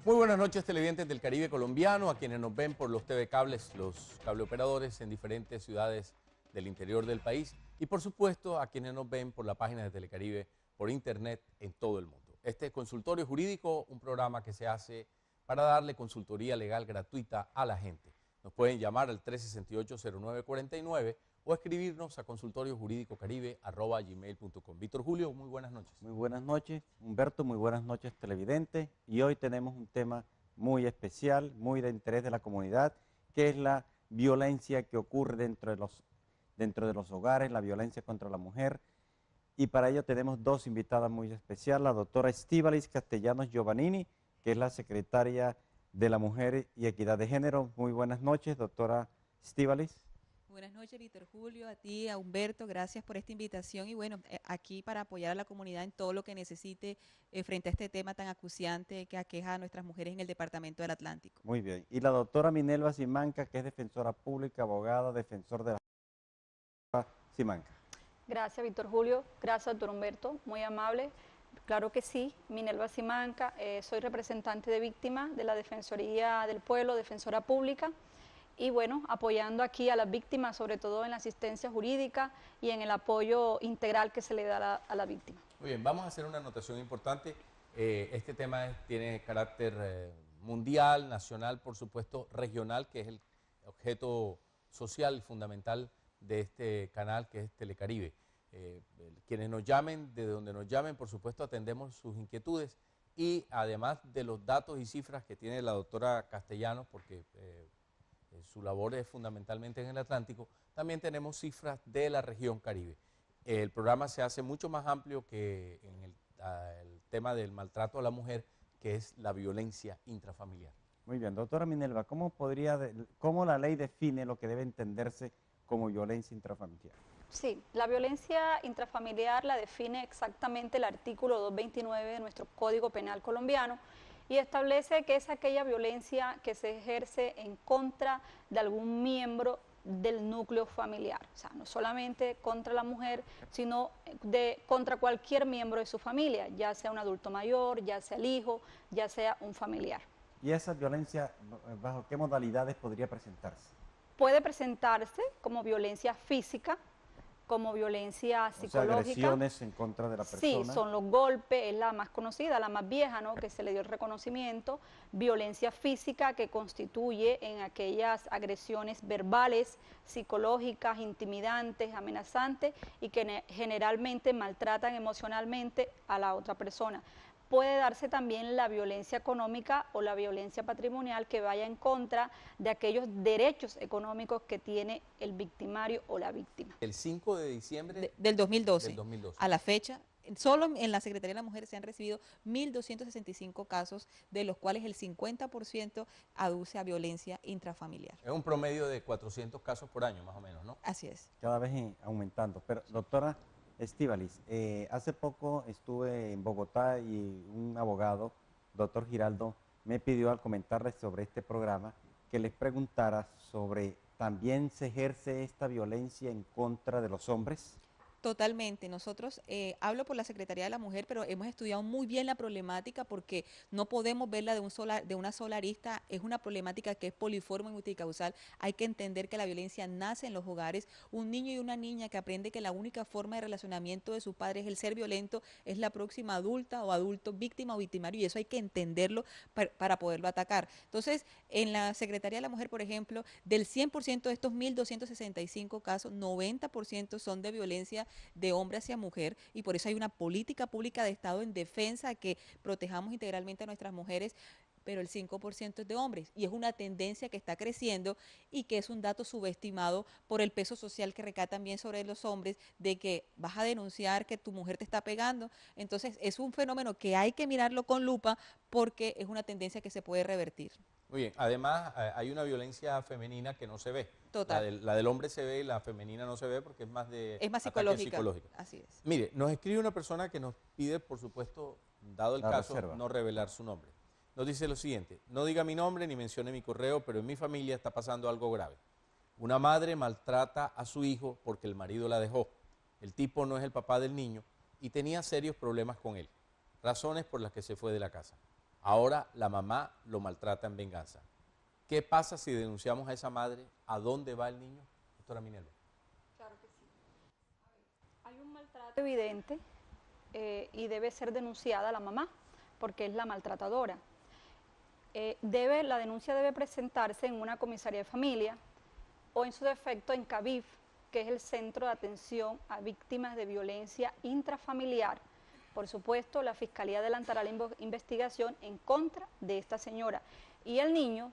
Muy buenas noches, televidentes del Caribe colombiano, a quienes nos ven por los TV cables, los cableoperadores en diferentes ciudades del interior del país y por supuesto a quienes nos ven por la página de Telecaribe por internet en todo el mundo. Este es Consultorio Jurídico, un programa que se hace para darle consultoría legal gratuita a la gente. Nos pueden llamar al 368-0949 o escribirnos a consultoriojuridico.caribe@gmail.com. Víctor Julio, muy buenas noches. Muy buenas noches, Humberto, muy buenas noches, televidentes. Y hoy tenemos un tema muy especial, muy de interés de la comunidad, que es la violencia que ocurre dentro de los hogares, la violencia contra la mujer. Y para ello tenemos dos invitadas muy especiales, la doctora Estíbaliz Castellanos Giovannini, que es la secretaria de la Mujer y Equidad de Género. Muy buenas noches, doctora Estíbaliz. Buenas noches, Víctor Julio, a ti, a Humberto, gracias por esta invitación y bueno, aquí para apoyar a la comunidad en todo lo que necesite frente a este tema tan acuciante que aqueja a nuestras mujeres en el Departamento del Atlántico. Muy bien. Y la doctora Minelva Simanca, que es defensora pública, abogada, defensor de la Simanca. Gracias, Víctor Julio. Gracias, doctor Humberto. Muy amable. Claro que sí, Minelva Simanca, soy representante de víctimas de la Defensoría del Pueblo, defensora pública. Y bueno, apoyando aquí a las víctimas, sobre todo en la asistencia jurídica y en el apoyo integral que se le da a la víctima. Muy bien, vamos a hacer una anotación importante. Este tema tiene carácter mundial, nacional, por supuesto, regional, que es el objeto social y fundamental de este canal, que es Telecaribe. Quienes nos llamen, de donde nos llamen, por supuesto, atendemos sus inquietudes y además de los datos y cifras que tiene la doctora Castellanos, porque su labor es fundamentalmente en el Atlántico, también tenemos cifras de la región Caribe. El programa se hace mucho más amplio que en el tema del maltrato a la mujer, que es la violencia intrafamiliar. Muy bien, doctora Minelva, ¿cómo la ley define lo que debe entenderse como violencia intrafamiliar? Sí, la violencia intrafamiliar la define exactamente el artículo 229 de nuestro Código Penal colombiano, y establece que es aquella violencia que se ejerce en contra de algún miembro del núcleo familiar, o sea, no solamente contra la mujer, sino contra cualquier miembro de su familia, ya sea un adulto mayor, ya sea el hijo, ya sea un familiar. ¿Y esa violencia, bajo qué modalidades podría presentarse? Puede presentarse como violencia física, como violencia psicológica. O sea, agresiones en contra de la persona. Sí, son los golpes, es la más conocida, la más vieja, ¿no?, que se le dio el reconocimiento. Violencia física, que constituye en aquellas agresiones verbales, psicológicas, intimidantes, amenazantes y que generalmente maltratan emocionalmente a la otra persona. Puede darse también la violencia económica o la violencia patrimonial, que vaya en contra de aquellos derechos económicos que tiene el victimario o la víctima. El 5 de diciembre Del 2012, del 2012. A la fecha, solo en la Secretaría de la Mujer se han recibido 1.265 casos, de los cuales el 50% aduce a violencia intrafamiliar. Es un promedio de 400 casos por año, más o menos, ¿no? Así es. Cada vez aumentando. Pero, doctora Estíbaliz, hace poco estuve en Bogotá y un abogado, doctor Giraldo, me pidió al comentarles sobre este programa que les preguntara sobre, ¿también se ejerce esta violencia en contra de los hombres? Totalmente. Nosotros, hablo por la Secretaría de la Mujer, pero hemos estudiado muy bien la problemática porque no podemos verla de una sola arista. Es una problemática que es poliforme y multicausal. Hay que entender que la violencia nace en los hogares. Un niño y una niña que aprende que la única forma de relacionamiento de sus padres es el ser violento, es la próxima adulta o adulto víctima o victimario, y eso hay que entenderlo para poderlo atacar. Entonces, en la Secretaría de la Mujer, por ejemplo, del 100% de estos 1.265 casos, 90% son de violencia de hombre hacia mujer, y por eso hay una política pública de Estado en defensa de que protejamos integralmente a nuestras mujeres, pero el 5% es de hombres, y es una tendencia que está creciendo y que es un dato subestimado por el peso social que recae también sobre los hombres, de que vas a denunciar que tu mujer te está pegando. Entonces es un fenómeno que hay que mirarlo con lupa porque es una tendencia que se puede revertir. Muy bien, además hay una violencia femenina que no se ve. Total. La del hombre se ve y la femenina no se ve porque es más psicológica. Así es. Mire, nos escribe una persona que nos pide, por supuesto, dado el caso, reserva. no revelar su nombre. Nos dice lo siguiente: no diga mi nombre ni mencione mi correo, pero en mi familia está pasando algo grave. Una madre maltrata a su hijo porque el marido la dejó. El tipo no es el papá del niño y tenía serios problemas con él, razones por las que se fue de la casa. Ahora la mamá lo maltrata en venganza. ¿Qué pasa si denunciamos a esa madre? ¿A dónde va el niño? Doctora Minerva. Claro que sí. Hay un maltrato evidente y debe ser denunciada la mamá, porque es la maltratadora. La denuncia debe presentarse en una comisaría de familia o en su defecto en CAVIF, que es el Centro de Atención a Víctimas de Violencia Intrafamiliar. Por supuesto, la Fiscalía adelantará la investigación en contra de esta señora. Y el niño,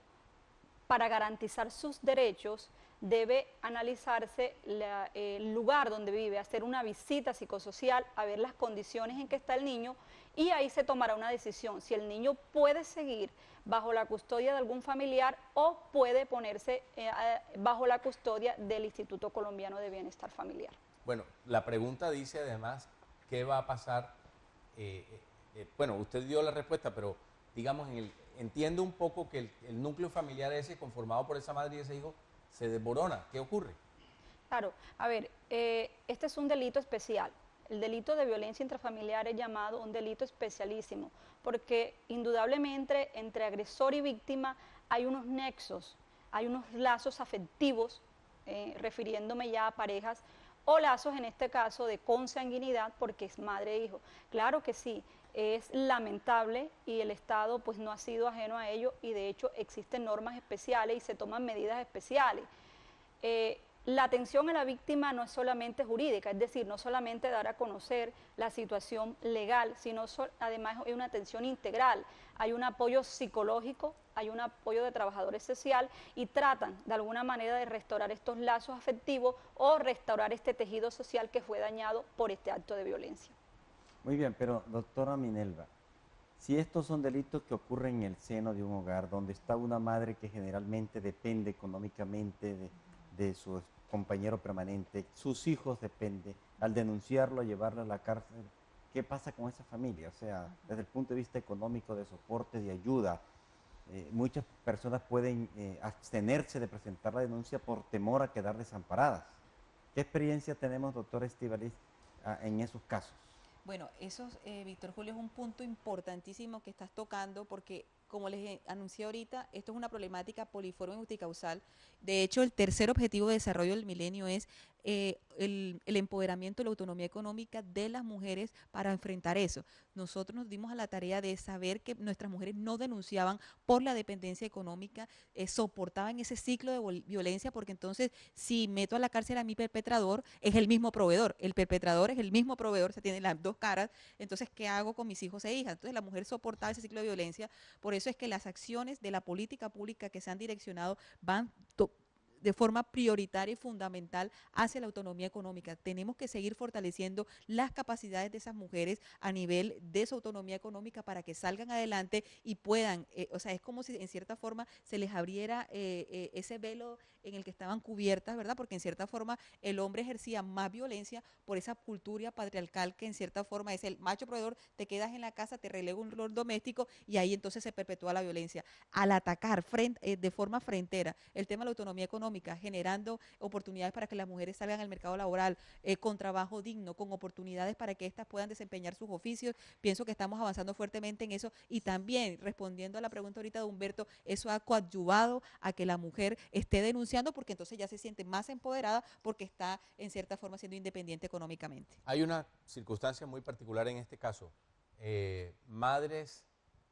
para garantizar sus derechos, debe analizarse el lugar donde vive, hacer una visita psicosocial, a ver las condiciones en que está el niño, y ahí se tomará una decisión, si el niño puede seguir bajo la custodia de algún familiar o puede ponerse bajo la custodia del Instituto Colombiano de Bienestar Familiar. Bueno, la pregunta dice además, ¿qué va a pasar? Bueno, usted dio la respuesta, pero digamos, entiendo un poco que el núcleo familiar ese, conformado por esa madre y ese hijo, se desborona. ¿Qué ocurre? Claro, a ver, este es un delito especial. El delito de violencia intrafamiliar es llamado un delito especialísimo, porque indudablemente entre agresor y víctima hay unos nexos, hay unos lazos afectivos, refiriéndome ya a parejas, o lazos en este caso de consanguinidad porque es madre e hijo. Claro que sí, es lamentable y el Estado pues no ha sido ajeno a ello y de hecho existen normas especiales y se toman medidas especiales. La atención a la víctima no es solamente jurídica, es decir, no solamente dar a conocer la situación legal, sino además hay una atención integral, hay un apoyo psicológico, hay un apoyo de trabajadores sociales y tratan de alguna manera de restaurar estos lazos afectivos o restaurar este tejido social que fue dañado por este acto de violencia. Muy bien, pero doctora Minerva, si estos son delitos que ocurren en el seno de un hogar, donde está una madre que generalmente depende económicamente de su compañero permanente, sus hijos dependen, al denunciarlo, llevarlo a la cárcel, ¿qué pasa con esa familia? O sea, desde el punto de vista económico, de soporte, de ayuda, muchas personas pueden abstenerse de presentar la denuncia por temor a quedar desamparadas. ¿Qué experiencia tenemos, doctora Estíbaliz, en esos casos? Bueno, eso, Víctor Julio, es un punto importantísimo que estás tocando porque, como les anuncié ahorita, esto es una problemática poliforme y multicausal. De hecho, el tercer objetivo de desarrollo del milenio es el empoderamiento y la autonomía económica de las mujeres para enfrentar eso. Nosotros nos dimos a la tarea de saber que nuestras mujeres no denunciaban por la dependencia económica, soportaban ese ciclo de violencia, porque entonces si meto a la cárcel a mi perpetrador, es el mismo proveedor, el perpetrador es el mismo proveedor, se tienen las dos caras, entonces ¿qué hago con mis hijos e hijas? Entonces la mujer soportaba ese ciclo de violencia, por eso es que las acciones de la política pública que se han direccionado van de forma prioritaria y fundamental hacia la autonomía económica. Tenemos que seguir fortaleciendo las capacidades de esas mujeres a nivel de su autonomía económica para que salgan adelante y puedan, o sea, es como si en cierta forma se les abriera ese velo en el que estaban cubiertas, ¿verdad? Porque en cierta forma el hombre ejercía más violencia por esa cultura patriarcal que en cierta forma es el macho proveedor, te quedas en la casa, te relego un rol doméstico y ahí entonces se perpetúa la violencia. Al atacar de forma frentera el tema de la autonomía económica, generando oportunidades para que las mujeres salgan al mercado laboral con trabajo digno, con oportunidades para que éstas puedan desempeñar sus oficios. Pienso que estamos avanzando fuertemente en eso y también, respondiendo a la pregunta ahorita de Humberto, eso ha coadyuvado a que la mujer esté denunciando porque entonces ya se siente más empoderada porque está en cierta forma siendo independiente económicamente. Hay una circunstancia muy particular en este caso. Madres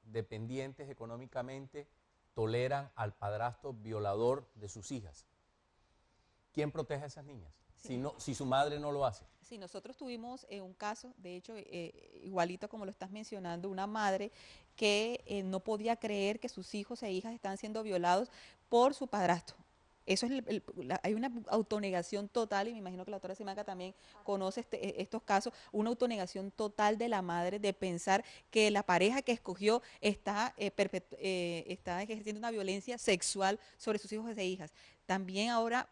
dependientes económicamente toleran al padrastro violador de sus hijas. ¿Quién protege a esas niñas? Sí. Si su madre no lo hace. Sí, nosotros tuvimos un caso, de hecho, igualito como lo estás mencionando, una madre que no podía creer que sus hijos e hijas estaban siendo violados por su padrastro. Eso es hay una autonegación total, y me imagino que la doctora Simaca también conoce estos casos, una autonegación total de la madre de pensar que la pareja que escogió está ejerciendo una violencia sexual sobre sus hijos e hijas. También ahora,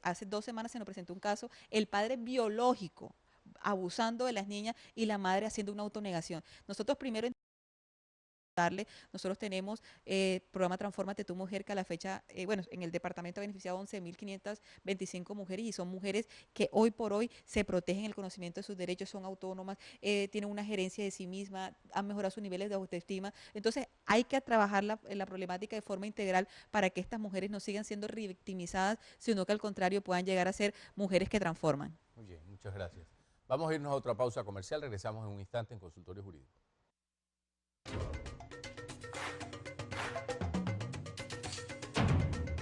hace 2 semanas se nos presentó un caso, el padre biológico abusando de las niñas y la madre haciendo una autonegación. Nosotros primero Nosotros tenemos programa Transfórmate tu Mujer, que a la fecha, bueno, en el departamento ha beneficiado 11.525 mujeres y son mujeres que hoy por hoy se protegen el conocimiento de sus derechos, son autónomas, tienen una gerencia de sí misma, han mejorado sus niveles de autoestima. Entonces hay que trabajar la problemática de forma integral para que estas mujeres no sigan siendo revictimizadas, sino que al contrario puedan llegar a ser mujeres que transforman. Muy bien, muchas gracias. Vamos a irnos a otra pausa comercial, regresamos en un instante en Consultorio Jurídico.